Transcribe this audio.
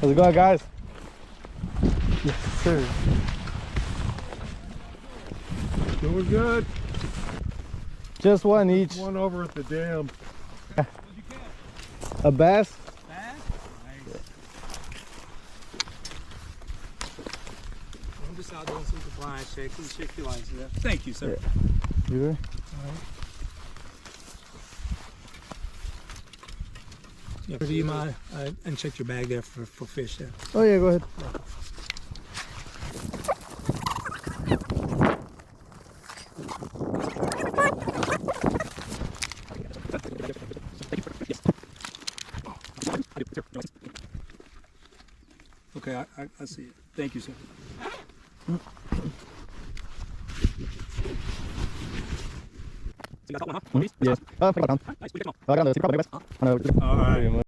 How's it going, guys? Yes, sir. Doing good. Just one each. One over at the dam. A bass? Bass? Nice. I'm just out doing some compliance checks and check your license. Thank you, sir. You there? Yeah, do you mind and check your bag there for fish there? Oh yeah, go ahead. Okay, I see it. Thank you, sir. Yes. Oh, I got the secret. All right.